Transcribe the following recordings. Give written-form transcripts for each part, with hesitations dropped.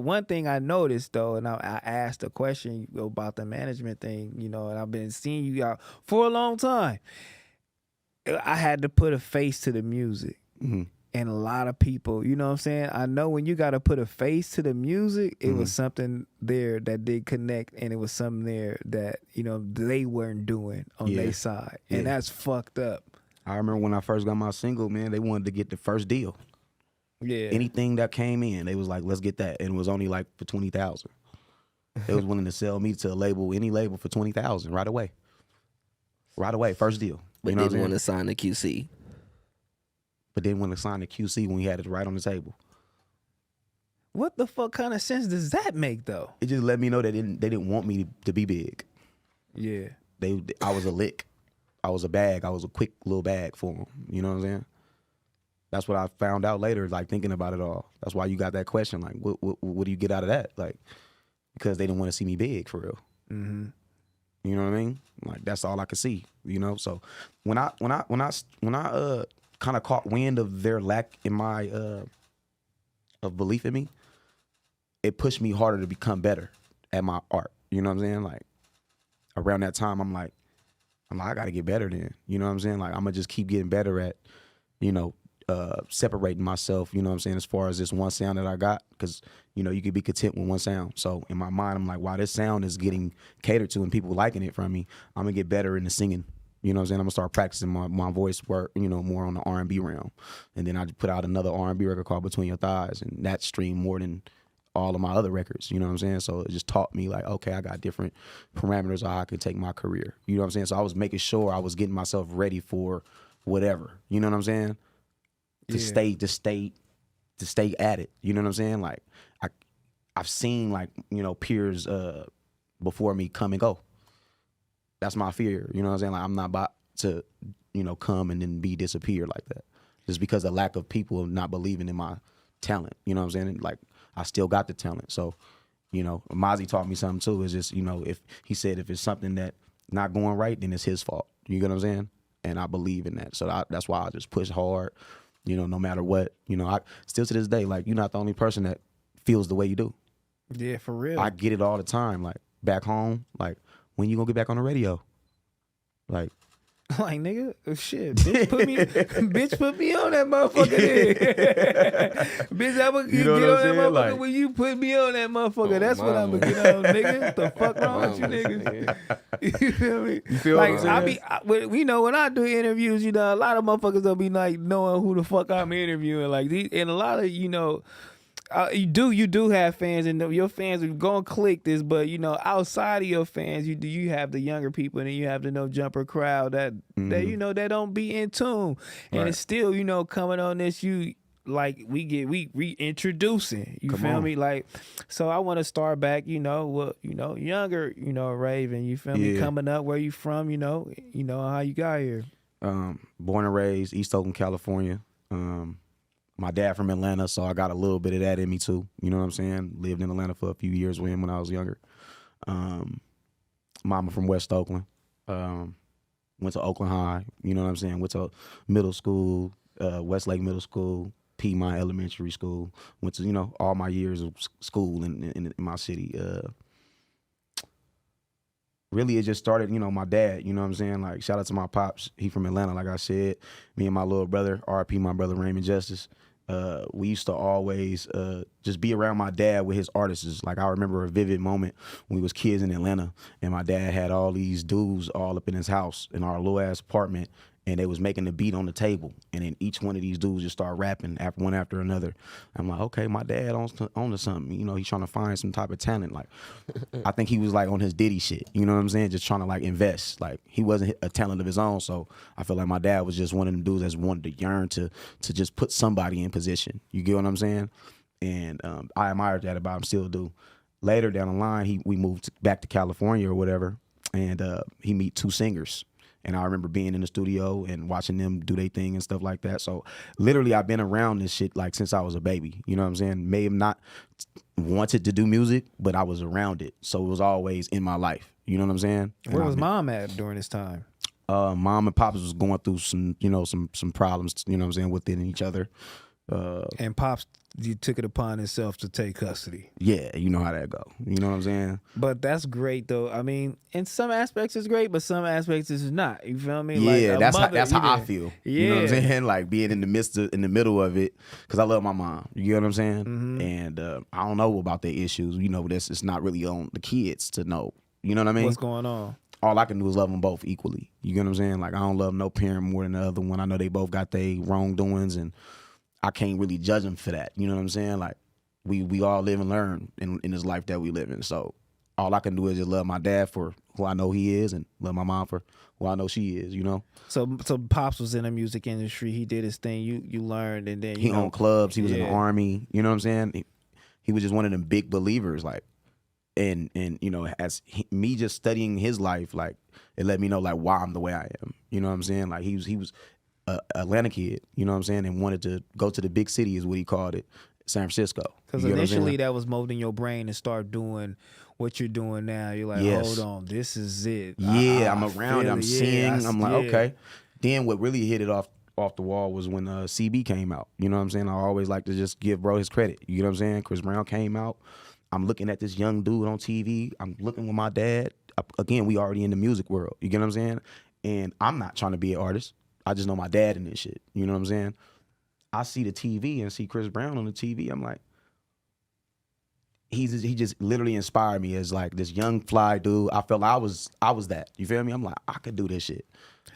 One thing I noticed though, and I asked a question about the management thing, you know, and I've been seeing you out for a long time. I had to put a face to the music. Mm-hmm. And a lot of people, you know what I'm saying? I know when you got to put a face to the music, it was something there that did connect, and it was something there that, you know, they weren't doing on their side. And that's fucked up. I remember when I first got my single, man, they wanted to get the first deal. Yeah. Anything that came in, they was like, let's get that. And it was only like for 20,000. They was willing to sell me to a label, any label, for 20,000 right away. Right away, first deal. But didn't want to sign the QC. But didn't want to sign the QC when we had it right on the table. What the fuck kind of sense does that make, though? It just let me know they didn't want me to be big. Yeah. I was a lick. I was a bag. I was a quick little bag for them. You know what I'm saying? That's what I found out later, like thinking about it all. That's why you got that question, like, what do you get out of that? Like, because they didn't want to see me big for real. Mm-hmm. You know what I mean? Like, that's all I could see. You know, so when I kind of caught wind of their lack in my of belief in me, it pushed me harder to become better at my art. You know what I'm saying? Like, around that time, I'm like, I gotta get better then. You know what I'm saying? Like, I'm gonna just keep getting better at, you know, separating myself, you know what I'm saying, as far as this one sound that I got, because, you know, you could be content with one sound. So in my mind, I'm like, wow, this sound is getting catered to and people liking it from me. I'm gonna get better in the singing. You know what I'm saying? I'm gonna start practicing my voice work, you know, more on the R&B realm. And then I put out another R&B record called Between Your Thighs, and that streamed more than all of my other records, you know what I'm saying? So it just taught me, like, okay, I got different parameters of how I could take my career. You know what I'm saying? So I was making sure I was getting myself ready for whatever. You know what I'm saying? To stay at it. You know what I'm saying? Like, I've seen, like, you know, peers before me come and go. That's my fear. You know what I'm saying? Like, I'm not about to, you know, come and then be disappeared like that. Just because of lack of people not believing in my talent. You know what I'm saying? Like, I still got the talent. So, you know, Mozzie taught me something too. Is just, you know, if he said if it's something that not going right, then it's his fault. You get what I'm saying? And I believe in that. So that's why I just push hard. You know, no matter what, you know, I still to this day, like, you're not the only person that feels the way you do. Yeah, for real. I get it all the time. Like, back home, like, when you gonna get back on the radio? Like, nigga, shit, bitch put me on that motherfucker then. Bitch, I'm gonna get on that motherfucker like, when you put me on that motherfucker. That's what I'm gonna get on, nigga. What the fuck wrong with you niggas? You feel me? You feel like, you know, when I do interviews, you know, a lot of motherfuckers don't be like knowing who the fuck I'm interviewing. Like, and a lot of, you know, you do have fans, and your fans are gonna click this, but, you know, outside of your fans, you have the younger people, and then you have the no jumper crowd that you know, that don't be in tune, and it's still, you know, coming on this, we reintroducing, you feel me? Like, so I want to start back, you know, younger, you know, Rayven, you feel me? Coming up, where you from, you know how you got here. Born and raised East Oakland, California. My dad from Atlanta, so I got a little bit of that in me too. You know what I'm saying? Lived in Atlanta for a few years with him when I was younger. Mama from West Oakland. Went to Oakland High. You know what I'm saying? Went to middle school, Westlake Middle School, Piedmont Elementary School. Went to, you know, all my years of school in my city. Really, it just started, you know, my dad, you know what I'm saying? Like, shout out to my pops. He from Atlanta, like I said. Me and my little brother, RP, my brother Raymond Justice. We used to always just be around my dad with his artists. Like, I remember a vivid moment when we was kids in Atlanta, and my dad had all these dudes all up in his house in our little ass apartment, and they was making the beat on the table, and then each one of these dudes just start rapping one after another. I'm like, okay, my dad on to something. You know, he's trying to find some type of talent. Like, I think he was like on his Diddy shit. You know what I'm saying? Just trying to like invest. Like, he wasn't a talent of his own, so I feel like my dad was just one of them dudes that wanted to yearn to just put somebody in position. You get what I'm saying? And I admired that about him, still do. Later down the line, we moved back to California or whatever, and he meet two singers. And I remember being in the studio and watching them do their thing and stuff like that. So literally, I've been around this shit like since I was a baby. You know what I'm saying? May have not wanted to do music, but I was around it. So it was always in my life. You know what I'm saying? Where was mom at during this time? Mom and pops was going through some, you know, some problems, you know what I'm saying, within each other. And Pops, you took it upon himself to take custody. Yeah, you know how that go. You know what I'm saying? But that's great though. I mean, in some aspects it's great, but some aspects it's not. You feel me? Yeah, like that's how I feel. You know what I'm Yeah. saying? Like being in the middle of it, because I love my mom. You get what I'm saying? Mm-hmm. And I don't know about their issues. You know, it's not really on the kids to know. You know what I mean? What's going on? All I can do is love them both equally. You get what I'm saying? Like I don't love no parent more than the other one. I know they both got their wrongdoings, and I can't really judge them for that. You know what I'm saying? Like we all live and learn in this life that we live in. So all I can do is just love my dad for who I know he is, and love my mom for who I know she is. You know. So Pops was in the music industry. He did his thing. You learned, and then He owned clubs. He was in the Yeah. army. You know what I'm saying? He was just one of them big believers. Like. And you know, me just studying his life, like it let me know like why I'm the way I am. You know what I'm saying? Like he was a Atlanta kid, you know what I'm saying, and wanted to go to the big city is what he called it, San Francisco. Because You get what I'm saying? initially that was molding your brain to start doing what you're doing now. You're like, Yes. hold on, this is it. Yeah, I'm I around it. feel I'm it. seeing. I'm like, yeah. okay. Then what really hit it off the wall was when CB came out. You know what I'm saying? I always like to just give bro his credit. You know what I'm saying? Chris Brown came out. I'm looking at this young dude on TV. I'm looking with my dad. Again, we already in the music world. You get what I'm saying? And I'm not trying to be an artist. I just know my dad in this shit. You know what I'm saying? I see the TV and see Chris Brown on the TV. I'm like, he just literally inspired me as like this young fly dude. I felt I was that. You feel me? I'm like, I could do this shit.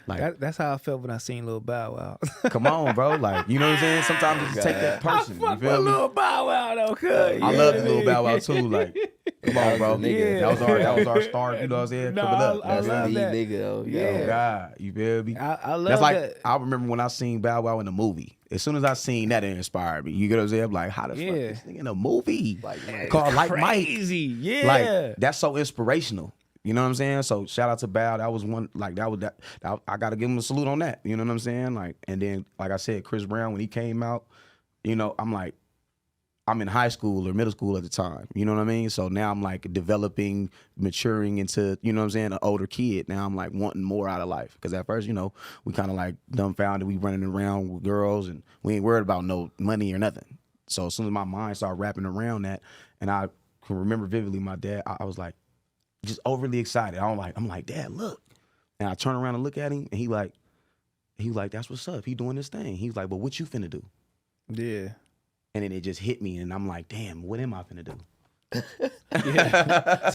Like That's how I felt when I seen Lil Bow Wow. come on, bro. Like, you know what I'm saying? Sometimes you just take that person. You feel me? Lil Bow Wow though, cuz. I love the Lil Bow Wow too. Like, come on, bro. the nigga. That was our start. You know what I'm saying? No, Coming up. I That's love the that. nigga, though. Yeah. Oh God, you feel me? I love That's like that. I remember when I seen Bow Wow in the movie. As soon as I seen that, it inspired me. You get what I'm saying? I'm like, how the fuck Yeah. this nigga in a movie Mike. called Like Mike? Crazy, yeah. Like that's so inspirational. You know what I'm saying? So shout out to Bow. That was one like that I gotta give him a salute on that. You know what I'm saying? Like, and then like I said, Chris Brown when he came out, you know, I'm like, I'm in high school or middle school at the time. You know what I mean? So now I'm like developing, maturing into, you know what I'm saying, an older kid. Now I'm like wanting more out of life. Because at first, you know, we kind of like dumbfounded. We running around with girls and we ain't worried about no money or nothing. So as soon as my mind started wrapping around that, and I can remember vividly my dad, I was like, just overly excited. I'm like, Dad, look. And I turn around and look at him and he was like, that's what's up. He doing this thing. He's like, but what you finna do? Yeah. And then it just hit me and I'm like, damn, what am I finna do? Yeah.